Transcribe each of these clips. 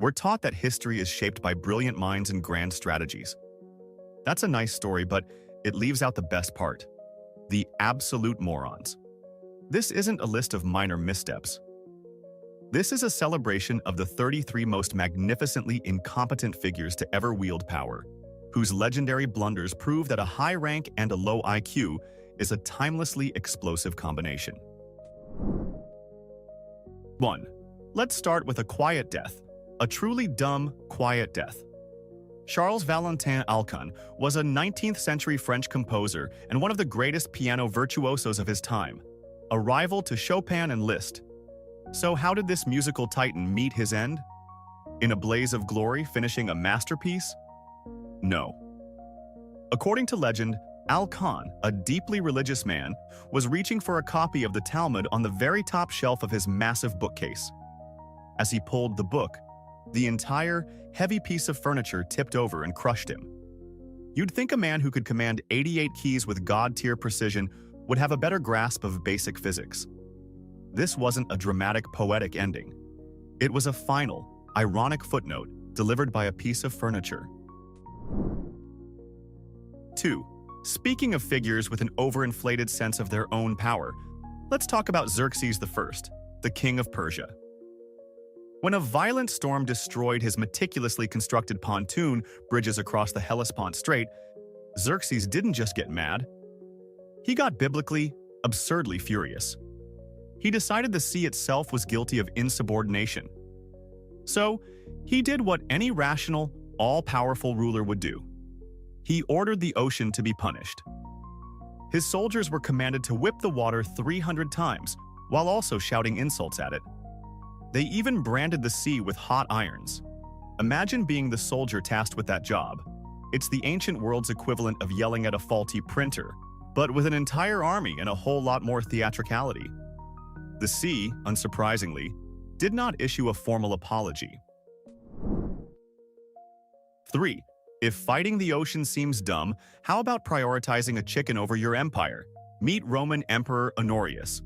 We're taught that history is shaped by brilliant minds and grand strategies. That's a nice story, but it leaves out the best part: the absolute morons. This isn't a list of minor missteps. This is a celebration of the 33 most magnificently incompetent figures to ever wield power, whose legendary blunders prove that a high rank and a low IQ is a timelessly explosive combination. 1. Let's start with a quiet death. A truly dumb, quiet death. Charles Valentin Alcon was a 19th century French composer and one of the greatest piano virtuosos of his time, a rival to Chopin and Liszt. So how did this musical titan meet his end? In a blaze of glory, finishing a masterpiece? No. According to legend, Alcon, a deeply religious man, was reaching for a copy of the Talmud on the very top shelf of his massive bookcase. As he pulled the book, the entire, heavy piece of furniture tipped over and crushed him. You'd think a man who could command 88 keys with God-tier precision would have a better grasp of basic physics. This wasn't a dramatic, poetic ending. It was a final, ironic footnote delivered by a piece of furniture. 2. Speaking of figures with an overinflated sense of their own power, let's talk about Xerxes I, the king of Persia. When a violent storm destroyed his meticulously constructed pontoon bridges across the Hellespont Strait, Xerxes didn't just get mad. He got biblically, absurdly furious. He decided the sea itself was guilty of insubordination. So, he did what any rational, all-powerful ruler would do. He ordered the ocean to be punished. His soldiers were commanded to whip the water 300 times, while also shouting insults at it. They even branded the sea with hot irons. Imagine being the soldier tasked with that job. It's the ancient world's equivalent of yelling at a faulty printer, but with an entire army and a whole lot more theatricality. The sea, unsurprisingly, did not issue a formal apology. 3. If fighting the ocean seems dumb, how about prioritizing a chicken over your empire? Meet Roman Emperor Honorius.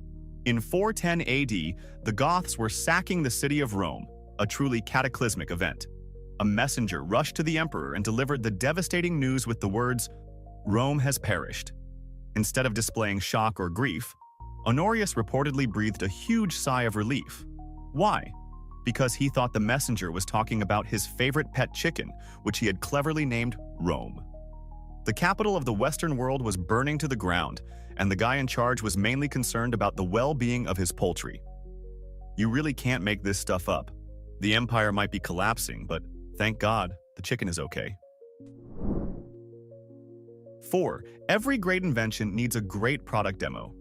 In 410 AD, the Goths were sacking the city of Rome, a truly cataclysmic event. A messenger rushed to the emperor and delivered the devastating news with the words, "Rome has perished." Instead of displaying shock or grief, Honorius reportedly breathed a huge sigh of relief. Why? Because he thought the messenger was talking about his favorite pet chicken, which he had cleverly named Rome. The capital of the Western world was burning to the ground, and the guy in charge was mainly concerned about the well-being of his poultry. You really can't make this stuff up. The empire might be collapsing, but thank God, the chicken is okay. 4. Every great invention needs a great product demo.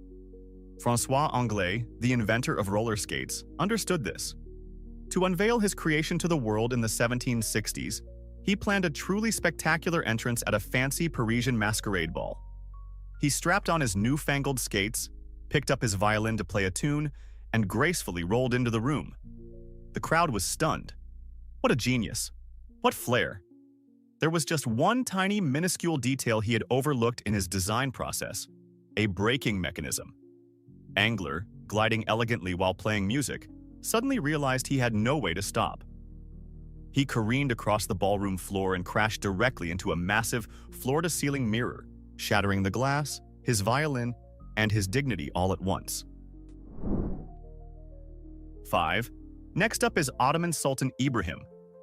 François Anglais, the inventor of roller skates, understood this. To unveil his creation to the world in the 1760s, he planned a truly spectacular entrance at a fancy Parisian masquerade ball. He strapped on his newfangled skates, picked up his violin to play a tune, and gracefully rolled into the room. The crowd was stunned. What a genius! What flair! There was just one tiny, minuscule detail he had overlooked in his design process: a braking mechanism. Angler, gliding elegantly while playing music, suddenly realized he had no way to stop. He careened across the ballroom floor and crashed directly into a massive, floor-to-ceiling mirror, shattering the glass, his violin, and his dignity all at once. 5. Next up is Ottoman Sultan Ibrahim,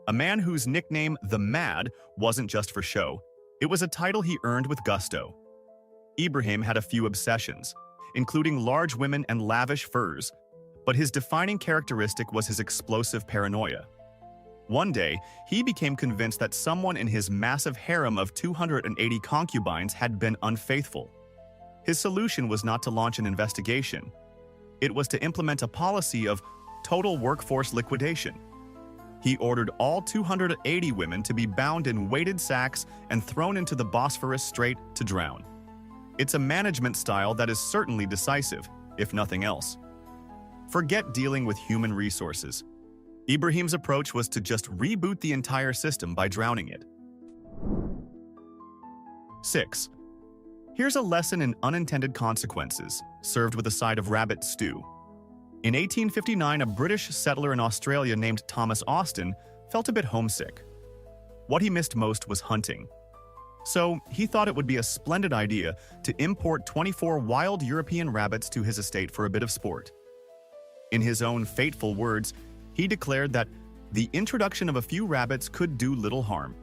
a man whose nickname, the Mad, wasn't just for show. It was a title he earned with gusto. Ibrahim had a few obsessions, including large women and lavish furs, but his defining characteristic was his explosive paranoia. One day, he became convinced that someone in his massive harem of 280 concubines had been unfaithful. His solution was not to launch an investigation. It was to implement a policy of total workforce liquidation. He ordered all 280 women to be bound in weighted sacks and thrown into the Bosphorus Strait to drown. It's a management style that is certainly decisive, if nothing else. Forget dealing with human resources. Ibrahim's approach was to just reboot the entire system by drowning it. 6. Here's a lesson in unintended consequences, served with a side of rabbit stew. In 1859, a British settler in Australia named Thomas Austin felt a bit homesick. What he missed most was hunting. So he thought it would be a splendid idea to import 24 wild European rabbits to his estate for a bit of sport. In his own fateful words, he declared that the introduction of a few rabbits could do little harm.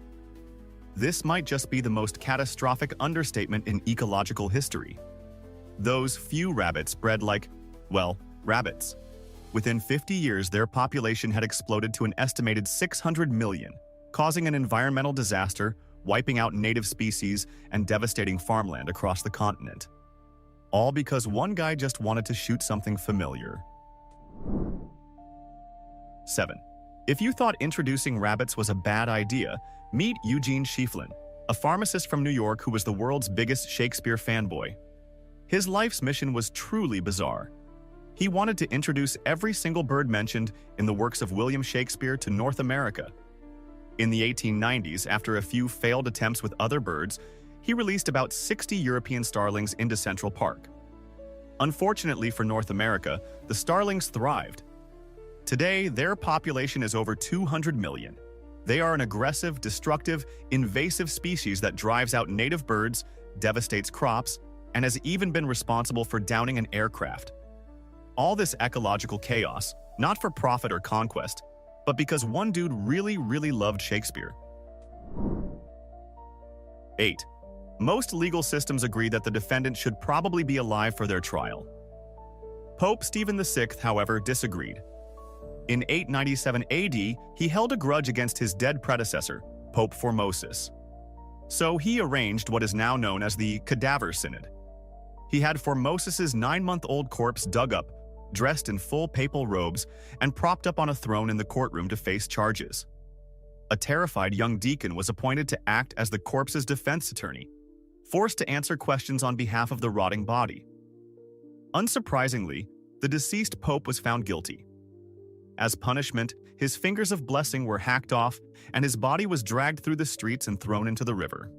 This might just be the most catastrophic understatement in ecological history. Those few rabbits bred like, well, rabbits. Within 50 years, their population had exploded to an estimated 600 million, causing an environmental disaster, wiping out native species, and devastating farmland across the continent. All because one guy just wanted to shoot something familiar. 7. If you thought introducing rabbits was a bad idea, meet Eugene Schieffelin, a pharmacist from New York who was the world's biggest Shakespeare fanboy. His life's mission was truly bizarre. He wanted to introduce every single bird mentioned in the works of William Shakespeare to North America. In the 1890s, after a few failed attempts with other birds, he released about 60 European starlings into Central Park. Unfortunately for North America, the starlings thrived. Today, their population is over 200 million. They are an aggressive, destructive, invasive species that drives out native birds, devastates crops, and has even been responsible for downing an aircraft. All this ecological chaos, not for profit or conquest, but because one dude really loved Shakespeare. 8. Most legal systems agree that the defendant should probably be alive for their trial. Pope Stephen VI, however, disagreed. In 897 AD, he held a grudge against his dead predecessor, Pope Formosus. So he arranged what is now known as the Cadaver Synod. He had Formosus's 9-month-old corpse dug up, dressed in full papal robes, and propped up on a throne in the courtroom to face charges. A terrified young deacon was appointed to act as the corpse's defense attorney, forced to answer questions on behalf of the rotting body. Unsurprisingly, the deceased pope was found guilty. As punishment, his fingers of blessing were hacked off, and his body was dragged through the streets and thrown into the river.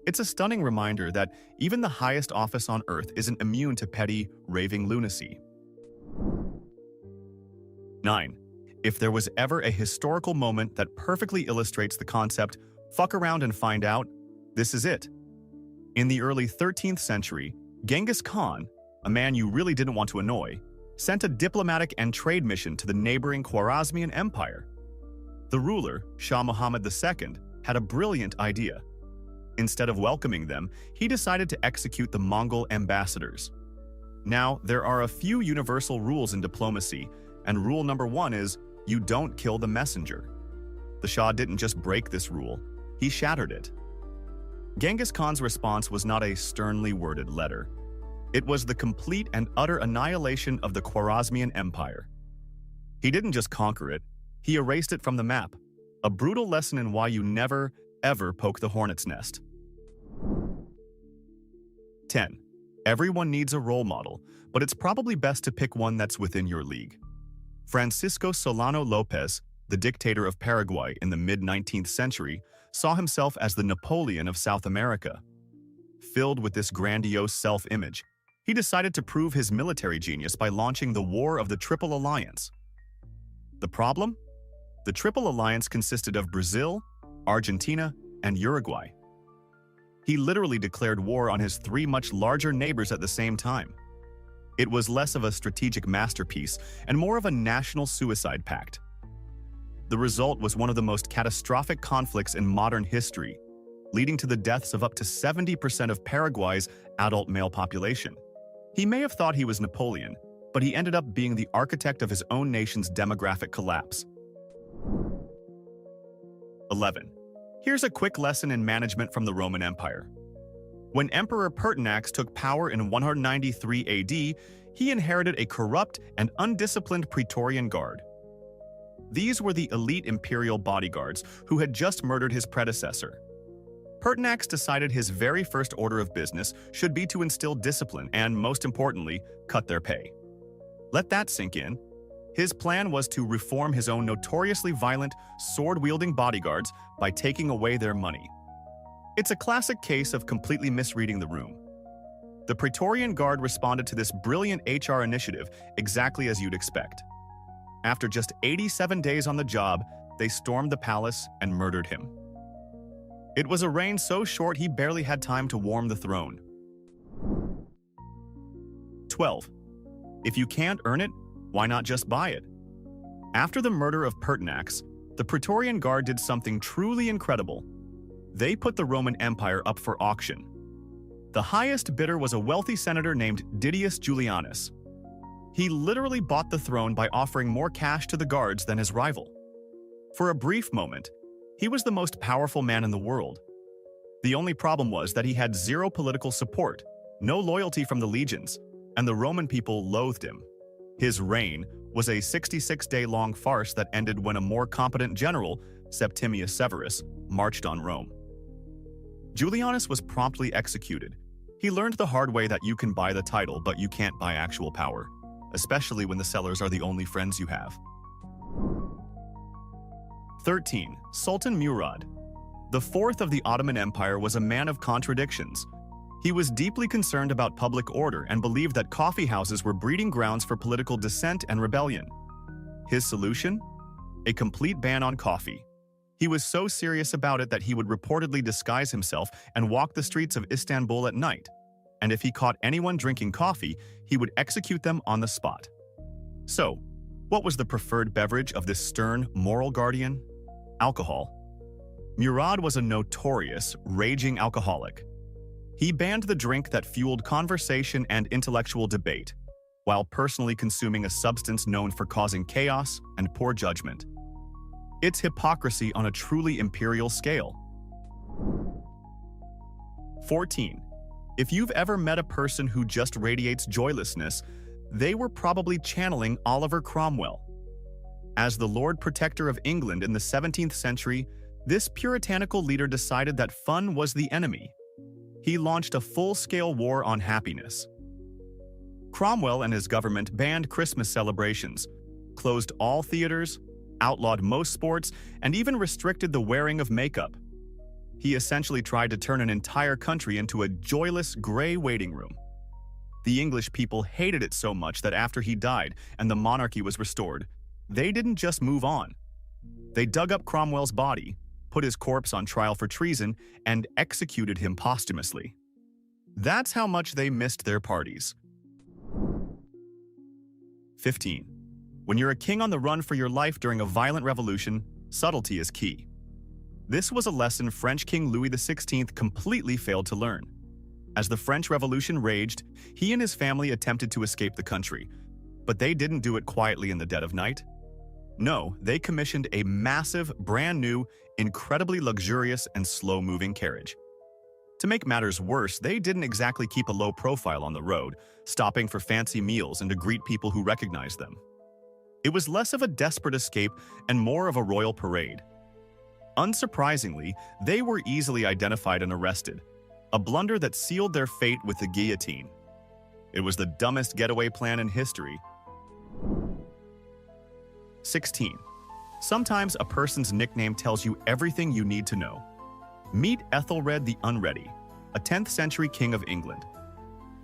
It's a stunning reminder that even the highest office on earth isn't immune to petty, raving lunacy. 9. If there was ever a historical moment that perfectly illustrates the concept, fuck around and find out, this is it. In the early 13th century, Genghis Khan, a man you really didn't want to annoy, sent a diplomatic and trade mission to the neighboring Khwarezmian Empire. The ruler, Shah Muhammad II, had a brilliant idea. Instead of welcoming them, he decided to execute the Mongol ambassadors. Now, there are a few universal rules in diplomacy, and rule number 1 is, you don't kill the messenger. The Shah didn't just break this rule, he shattered it. Genghis Khan's response was not a sternly worded letter. It was the complete and utter annihilation of the Khwarezmian Empire. He didn't just conquer it, he erased it from the map, a brutal lesson in why you never, ever poke the hornet's nest. 10. Everyone needs a role model, but it's probably best to pick one that's within your league. Francisco Solano Lopez, the dictator of Paraguay in the mid-19th century, saw himself as the Napoleon of South America. Filled with this grandiose self-image, he decided to prove his military genius by launching the War of the Triple Alliance. The problem? The Triple Alliance consisted of Brazil, Argentina, and Uruguay. He literally declared war on his 3 much larger neighbors at the same time. It was less of a strategic masterpiece and more of a national suicide pact. The result was one of the most catastrophic conflicts in modern history, leading to the deaths of up to 70% of Paraguay's adult male population. He may have thought he was Napoleon, but he ended up being the architect of his own nation's demographic collapse. 11. Here's a quick lesson in management from the Roman Empire. When Emperor Pertinax took power in 193 AD, he inherited a corrupt and undisciplined Praetorian Guard. These were the elite imperial bodyguards who had just murdered his predecessor. Pertinax decided his very first order of business should be to instill discipline and, most importantly, cut their pay. Let that sink in. His plan was to reform his own notoriously violent, sword-wielding bodyguards by taking away their money. It's a classic case of completely misreading the room. The Praetorian Guard responded to this brilliant HR initiative exactly as you'd expect. After just 87 days on the job, they stormed the palace and murdered him. It was a reign so short he barely had time to warm the throne. 12. If you can't earn it, why not just buy it? After the murder of Pertinax, the Praetorian Guard did something truly incredible. They put the Roman Empire up for auction. The highest bidder was a wealthy senator named Didius Julianus. He literally bought the throne by offering more cash to the guards than his rival. For a brief moment, he was the most powerful man in the world. The only problem was that he had zero political support, no loyalty from the legions, and the Roman people loathed him. His reign was a 66-day-long farce that ended when a more competent general, Septimius Severus, marched on Rome. Julianus was promptly executed. He learned the hard way that you can buy the title, but you can't buy actual power, especially when the sellers are the only friends you have. 13. Sultan Murad. The fourth of the Ottoman Empire was a man of contradictions. He was deeply concerned about public order and believed that coffee houses were breeding grounds for political dissent and rebellion. His solution? A complete ban on coffee. He was so serious about it that he would reportedly disguise himself and walk the streets of Istanbul at night. And if he caught anyone drinking coffee, he would execute them on the spot. So, what was the preferred beverage of this stern moral guardian? Alcohol. Murad was a notorious, raging alcoholic. He banned the drink that fueled conversation and intellectual debate, while personally consuming a substance known for causing chaos and poor judgment. It's hypocrisy on a truly imperial scale. 14. If you've ever met a person who just radiates joylessness, they were probably channeling Oliver Cromwell. As the Lord Protector of England in the 17th century, this puritanical leader decided that fun was the enemy. He launched a full-scale war on happiness. Cromwell and his government banned Christmas celebrations, closed all theaters, outlawed most sports, and even restricted the wearing of makeup. He essentially tried to turn an entire country into a joyless, gray waiting room. The English people hated it so much that after he died and the monarchy was restored, they didn't just move on. They dug up Cromwell's body, put his corpse on trial for treason, and executed him posthumously. That's how much they missed their parties. 15. When you're a king on the run for your life during a violent revolution, subtlety is key. This was a lesson French King Louis XVI completely failed to learn. As the French Revolution raged, he and his family attempted to escape the country, but they didn't do it quietly in the dead of night. No, they commissioned a massive, brand new, incredibly luxurious and slow-moving carriage. To make matters worse, they didn't exactly keep a low profile on the road, stopping for fancy meals and to greet people who recognized them. It was less of a desperate escape and more of a royal parade. Unsurprisingly, they were easily identified and arrested, a blunder that sealed their fate with the guillotine. It was the dumbest getaway plan in history. 16. Sometimes a person's nickname tells you everything you need to know. Meet Ethelred the Unready, a 10th century king of England.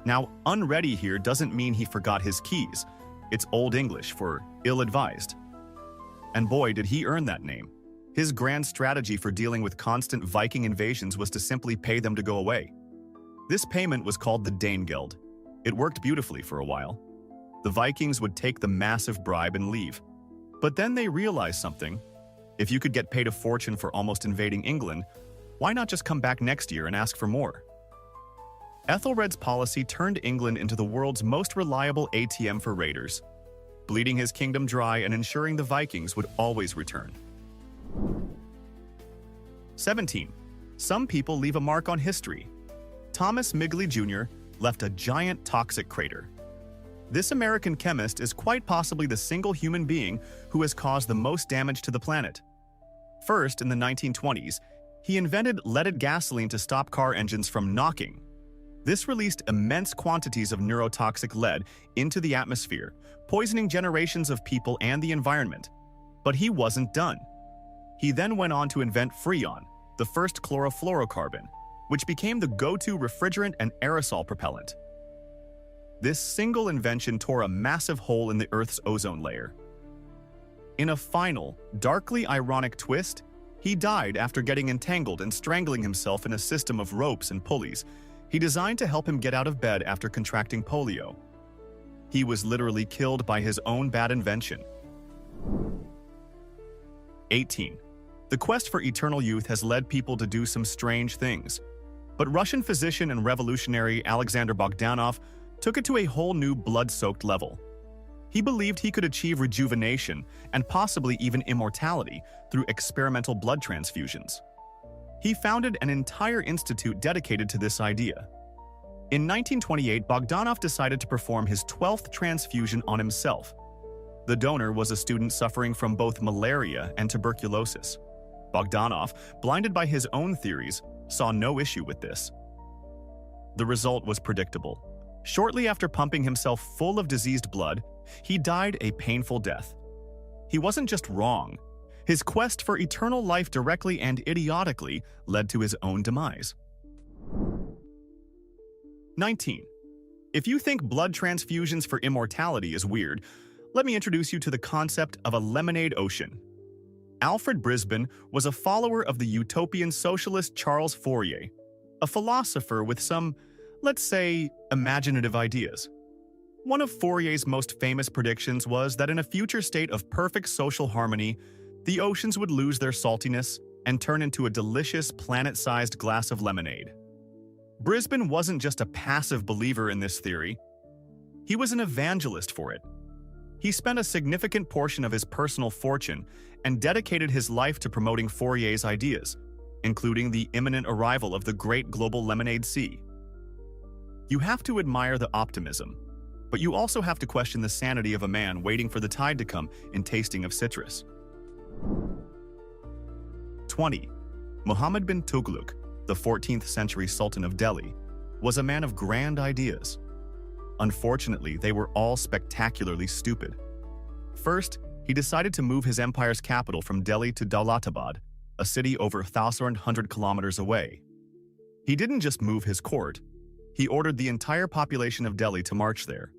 Now, unready here doesn't mean he forgot his keys. It's Old English for ill-advised. And boy, did he earn that name. His grand strategy for dealing with constant Viking invasions was to simply pay them to go away. This payment was called the Danegeld. It worked beautifully for a while. The Vikings would take the massive bribe and leave. But then they realized something. If you could get paid a fortune for almost invading England, why not just come back next year and ask for more? Ethelred's policy turned England into the world's most reliable ATM for raiders, bleeding his kingdom dry and ensuring the Vikings would always return. 17. Some people leave a mark on history. Thomas Migley Jr. left a giant toxic crater. This American chemist is quite possibly the single human being who has caused the most damage to the planet. First, in the 1920s, he invented leaded gasoline to stop car engines from knocking. This released immense quantities of neurotoxic lead into the atmosphere, poisoning generations of people and the environment. But he wasn't done. He then went on to invent Freon, the first chlorofluorocarbon, which became the go-to refrigerant and aerosol propellant. This single invention tore a massive hole in the Earth's ozone layer. In a final, darkly ironic twist, he died after getting entangled and strangling himself in a system of ropes and pulleys he designed to help him get out of bed after contracting polio. He was literally killed by his own bad invention. 18. The quest for eternal youth has led people to do some strange things. But Russian physician and revolutionary Alexander Bogdanov took it to a whole new blood-soaked level. He believed he could achieve rejuvenation and possibly even immortality through experimental blood transfusions. He founded an entire institute dedicated to this idea. In 1928, Bogdanov decided to perform his 12th transfusion on himself. The donor was a student suffering from both malaria and tuberculosis. Bogdanov, blinded by his own theories, saw no issue with this. The result was predictable. Shortly after pumping himself full of diseased blood, he died a painful death. He wasn't just wrong. His quest for eternal life directly and idiotically led to his own demise. 19. If you think blood transfusions for immortality is weird, let me introduce you to the concept of a lemonade ocean. Alfred Brisbane was a follower of the utopian socialist Charles Fourier, a philosopher with some, let's say, imaginative ideas. One of Fourier's most famous predictions was that in a future state of perfect social harmony, the oceans would lose their saltiness and turn into a delicious planet-sized glass of lemonade. Brisbane wasn't just a passive believer in this theory. He was an evangelist for it. He spent a significant portion of his personal fortune and dedicated his life to promoting Fourier's ideas, including the imminent arrival of the great global lemonade sea. You have to admire the optimism, but you also have to question the sanity of a man waiting for the tide to come in tasting of citrus. 20. Muhammad bin Tughlaq, the 14th century Sultan of Delhi, was a man of grand ideas. Unfortunately, they were all spectacularly stupid. First, he decided to move his empire's capital from Delhi to Daulatabad, a city over 1,100 kilometers away. He didn't just move his court, he ordered the entire population of Delhi to march there.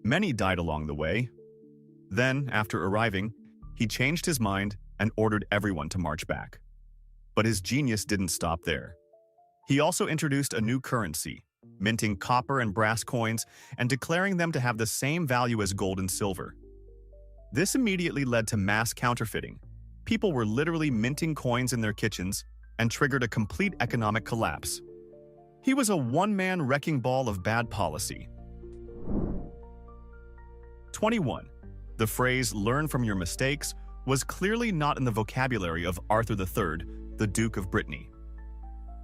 Many died along the way. Then, after arriving, he changed his mind and ordered everyone to march back. But his genius didn't stop there. He also introduced a new currency, minting copper and brass coins and declaring them to have the same value as gold and silver. This immediately led to mass counterfeiting. People were literally minting coins in their kitchens and triggered a complete economic collapse. He was a one-man wrecking ball of bad policy. 21. The phrase "learn from your mistakes" was clearly not in the vocabulary of Arthur III, the Duke of Brittany.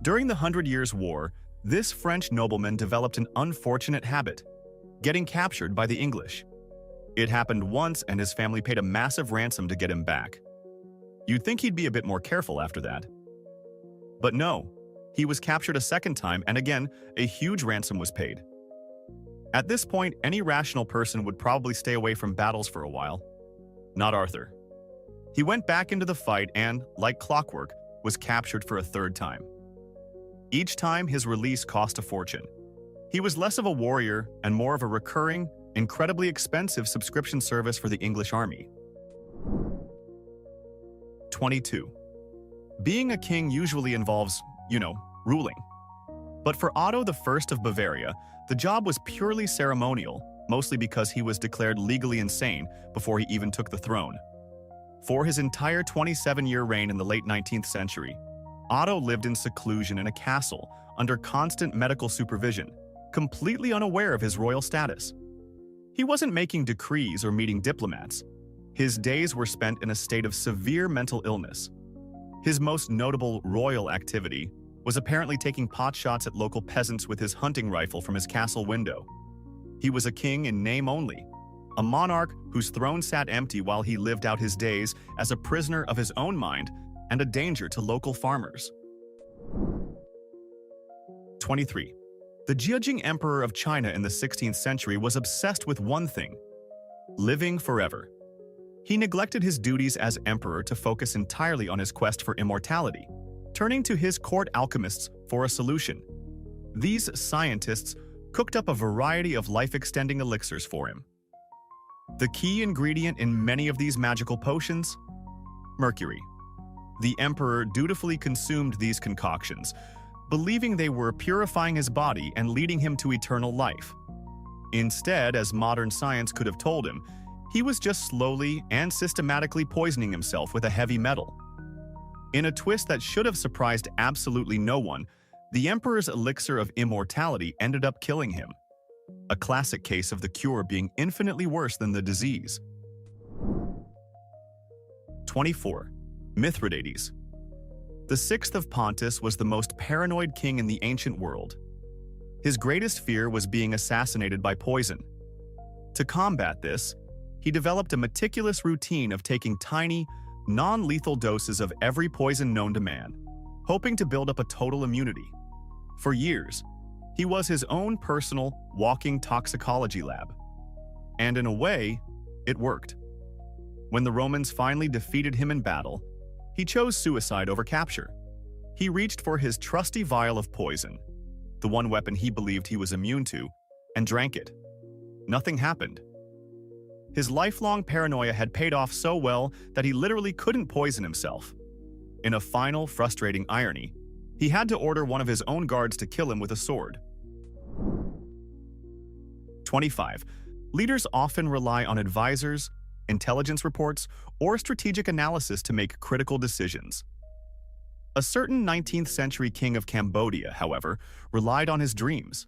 During the 100 Years' War, this French nobleman developed an unfortunate habit: getting captured by the English. It happened once and his family paid a massive ransom to get him back. You'd think he'd be a bit more careful after that. But no, he was captured a second time and again, a huge ransom was paid. At this point, any rational person would probably stay away from battles for a while. Not Arthur. He went back into the fight and, like clockwork, was captured for a third time. Each time, his release cost a fortune. He was less of a warrior and more of a recurring, incredibly expensive subscription service for the English army. 22. Being a king usually involves, ruling. But for Otto I of Bavaria, the job was purely ceremonial, mostly because he was declared legally insane before he even took the throne. For his entire 27-year reign in the late 19th century, Otto lived in seclusion in a castle under constant medical supervision, completely unaware of his royal status. He wasn't making decrees or meeting diplomats. His days were spent in a state of severe mental illness. His most notable royal activity was apparently taking potshots at local peasants with his hunting rifle from his castle window. He was a king in name only, a monarch whose throne sat empty while he lived out his days as a prisoner of his own mind and a danger to local farmers. 23. The Zhejiang Emperor of China in the 16th century was obsessed with one thing: living forever. He neglected his duties as emperor to focus entirely on his quest for immortality, turning to his court alchemists for a solution. These scientists cooked up a variety of life-extending elixirs for him. The key ingredient in many of these magical potions? Mercury. The emperor dutifully consumed these concoctions, believing they were purifying his body and leading him to eternal life. Instead, as modern science could have told him, he was just slowly and systematically poisoning himself with a heavy metal. In a twist that should have surprised absolutely no one, the emperor's elixir of immortality ended up killing him. A classic case of the cure being infinitely worse than the disease. 24. Mithridates. The sixth of Pontus was the most paranoid king in the ancient world. His greatest fear was being assassinated by poison. To combat this, he developed a meticulous routine of taking tiny, non-lethal doses of every poison known to man, hoping to build up a total immunity. For years, he was his own personal, walking toxicology lab. And in a way, it worked. When the Romans finally defeated him in battle, he chose suicide over capture. He reached for his trusty vial of poison, the one weapon he believed he was immune to, and drank it. Nothing happened. His lifelong paranoia had paid off so well that he literally couldn't poison himself. In a final, frustrating irony, he had to order one of his own guards to kill him with a sword. 25. Leaders often rely on advisors, intelligence reports, or strategic analysis to make critical decisions. A certain 19th century king of Cambodia, however, relied on his dreams.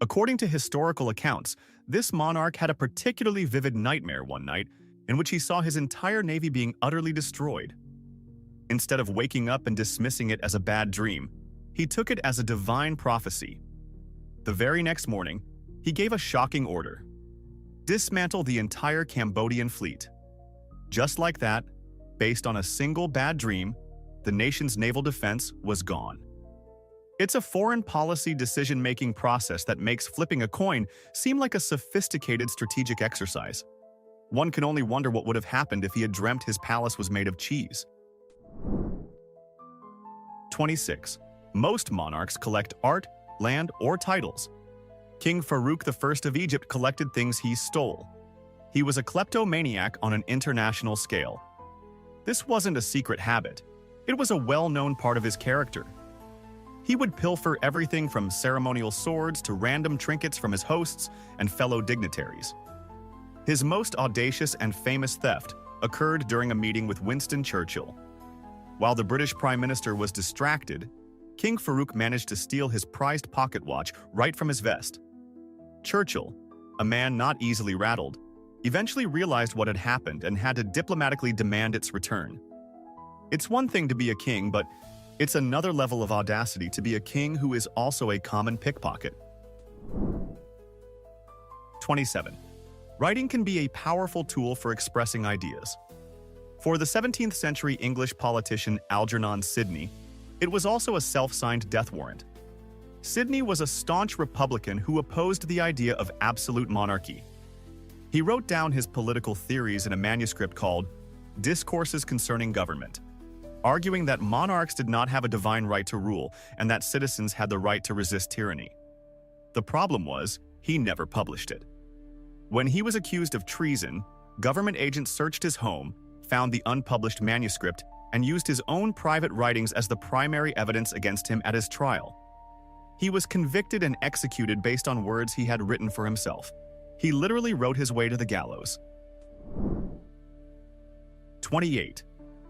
According to historical accounts, this monarch had a particularly vivid nightmare one night in which he saw his entire navy being utterly destroyed. Instead of waking up and dismissing it as a bad dream, he took it as a divine prophecy. The very next morning, he gave a shocking order: dismantle the entire Cambodian fleet. Just like that, based on a single bad dream, the nation's naval defense was gone. It's a foreign policy decision-making process that makes flipping a coin seem like a sophisticated strategic exercise. One can only wonder what would have happened if he had dreamt his palace was made of cheese. 26. Most monarchs collect art, land, or titles. King Farouk I of Egypt collected things he stole. He was a kleptomaniac on an international scale. This wasn't a secret habit. It was a well-known part of his character. He would pilfer everything from ceremonial swords to random trinkets from his hosts and fellow dignitaries. His most audacious and famous theft occurred during a meeting with Winston Churchill. While the British Prime Minister was distracted, King Farouk managed to steal his prized pocket watch right from his vest. Churchill, a man not easily rattled, eventually realized what had happened and had to diplomatically demand its return. It's one thing to be a king, but it's another level of audacity to be a king who is also a common pickpocket. 27. Writing can be a powerful tool for expressing ideas. For the 17th century English politician Algernon Sidney, it was also a self-signed death warrant. Sidney was a staunch Republican who opposed the idea of absolute monarchy. He wrote down his political theories in a manuscript called Discourses Concerning Government, arguing that monarchs did not have a divine right to rule and that citizens had the right to resist tyranny. The problem was, he never published it. When he was accused of treason, government agents searched his home, found the unpublished manuscript, and used his own private writings as the primary evidence against him at his trial. He was convicted and executed based on words he had written for himself. He literally wrote his way to the gallows. 28.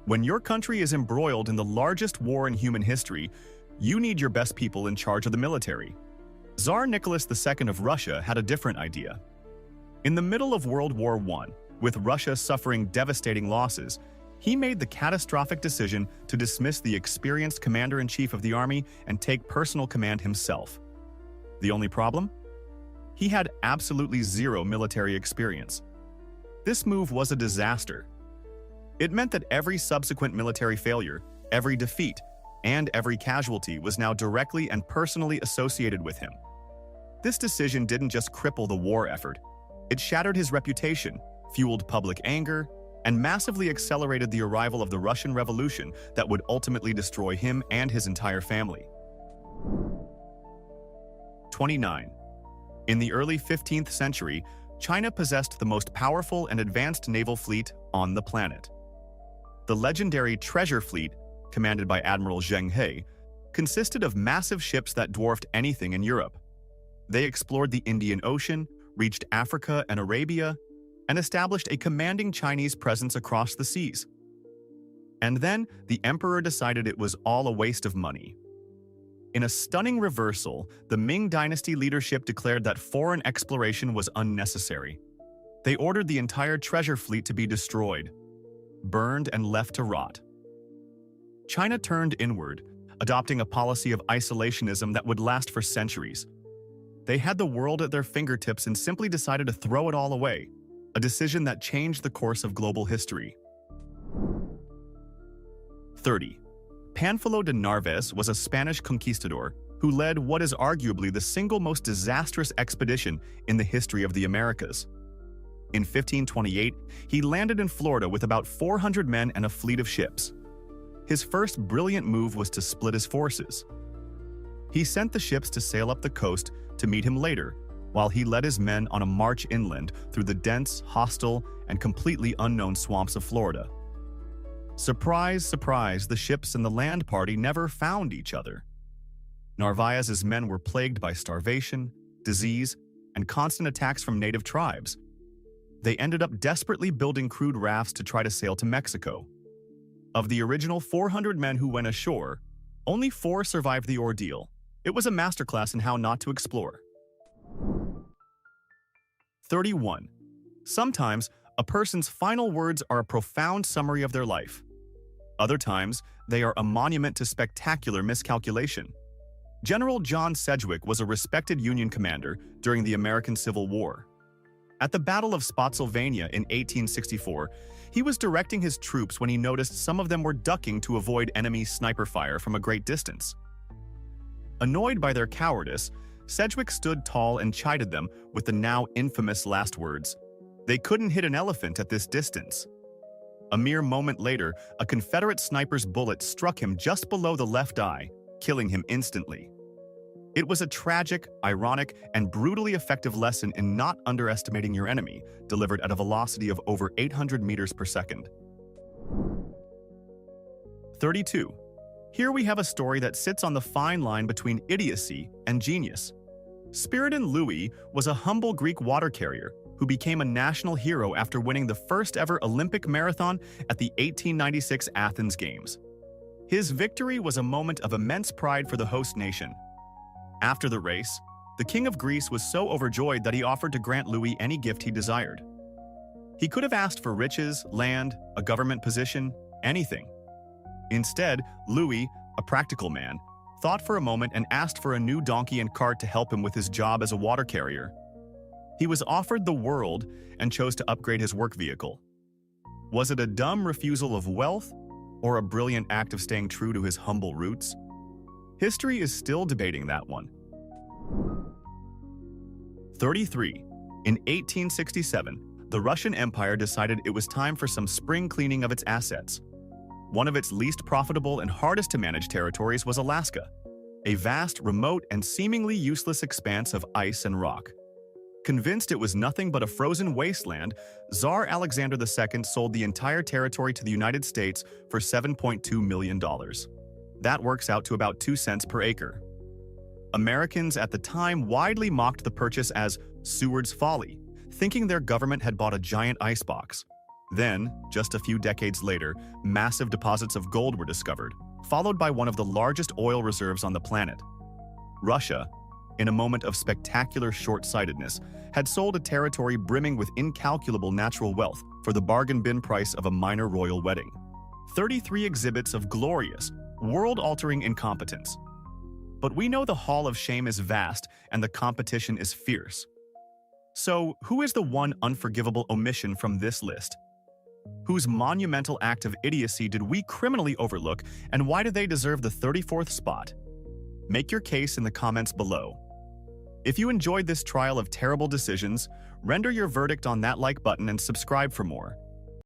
When your country is embroiled in the largest war in human history, you need your best people in charge of the military. Tsar Nicholas II of Russia had a different idea. In the middle of World War I, with Russia suffering devastating losses, he made the catastrophic decision to dismiss the experienced commander-in-chief of the army and take personal command himself. The only problem? He had absolutely zero military experience. This move was a disaster. It meant that every subsequent military failure, every defeat, and every casualty was now directly and personally associated with him. This decision didn't just cripple the war effort. It shattered his reputation, fueled public anger, and massively accelerated the arrival of the Russian Revolution that would ultimately destroy him and his entire family. 29. In the early 15th century, China possessed the most powerful and advanced naval fleet on the planet. The legendary Treasure Fleet, commanded by Admiral Zheng He, consisted of massive ships that dwarfed anything in Europe. They explored the Indian Ocean, reached Africa and Arabia, and established a commanding Chinese presence across the seas. And then, the emperor decided it was all a waste of money. In a stunning reversal, the Ming dynasty leadership declared that foreign exploration was unnecessary. They ordered the entire treasure fleet to be destroyed, burned and left to rot. China turned inward, adopting a policy of isolationism that would last for centuries. They had the world at their fingertips and simply decided to throw it all away, a decision that changed the course of global history. 30. Pánfilo de Narváez was a Spanish conquistador who led what is arguably the single most disastrous expedition in the history of the Americas. In 1528, he landed in Florida with about 400 men and a fleet of ships. His first brilliant move was to split his forces. He sent the ships to sail up the coast to meet him later, while he led his men on a march inland through the dense, hostile, and completely unknown swamps of Florida. Surprise, surprise, the ships and the land party never found each other. Narvaez's men were plagued by starvation, disease, and constant attacks from native tribes. They ended up desperately building crude rafts to try to sail to Mexico. Of the original 400 men who went ashore, only 4 survived the ordeal. It was a masterclass in how not to explore. 31. Sometimes, a person's final words are a profound summary of their life. Other times, they are a monument to spectacular miscalculation. General John Sedgwick was a respected Union commander during the American Civil War. At the Battle of Spotsylvania in 1864, he was directing his troops when he noticed some of them were ducking to avoid enemy sniper fire from a great distance. Annoyed by their cowardice, Sedgwick stood tall and chided them with the now infamous last words, "They couldn't hit an elephant at this distance." A mere moment later, a Confederate sniper's bullet struck him just below the left eye, killing him instantly. It was a tragic, ironic, and brutally effective lesson in not underestimating your enemy, delivered at a velocity of over 800 meters per second. 32. Here we have a story that sits on the fine line between idiocy and genius. Spiridon Louis was a humble Greek water carrier who became a national hero after winning the first ever Olympic marathon at the 1896 Athens Games. His victory was a moment of immense pride for the host nation. After the race, the King of Greece was so overjoyed that he offered to grant Louis any gift he desired. He could have asked for riches, land, a government position, anything. Instead, Louis, a practical man, thought for a moment and asked for a new donkey and cart to help him with his job as a water carrier. He was offered the world and chose to upgrade his work vehicle. Was it a dumb refusal of wealth or a brilliant act of staying true to his humble roots? History is still debating that one. 33. In 1867, the Russian Empire decided it was time for some spring cleaning of its assets. One of its least profitable and hardest to manage territories was Alaska, a vast, remote, and seemingly useless expanse of ice and rock. Convinced it was nothing but a frozen wasteland, Tsar Alexander II sold the entire territory to the United States for $7.2 million. That works out to about 2 cents per acre. Americans at the time widely mocked the purchase as Seward's folly, thinking their government had bought a giant icebox. Then, just a few decades later, massive deposits of gold were discovered, followed by one of the largest oil reserves on the planet. Russia, in a moment of spectacular short-sightedness, had sold a territory brimming with incalculable natural wealth for the bargain bin price of a minor royal wedding. 33 exhibits of glorious, world-altering incompetence. But we know the Hall of Shame is vast and the competition is fierce. So, who is the one unforgivable omission from this list? Whose monumental act of idiocy did we criminally overlook, and why do they deserve the 34th spot? Make your case in the comments below. If you enjoyed this trial of terrible decisions, render your verdict on that like button and subscribe for more.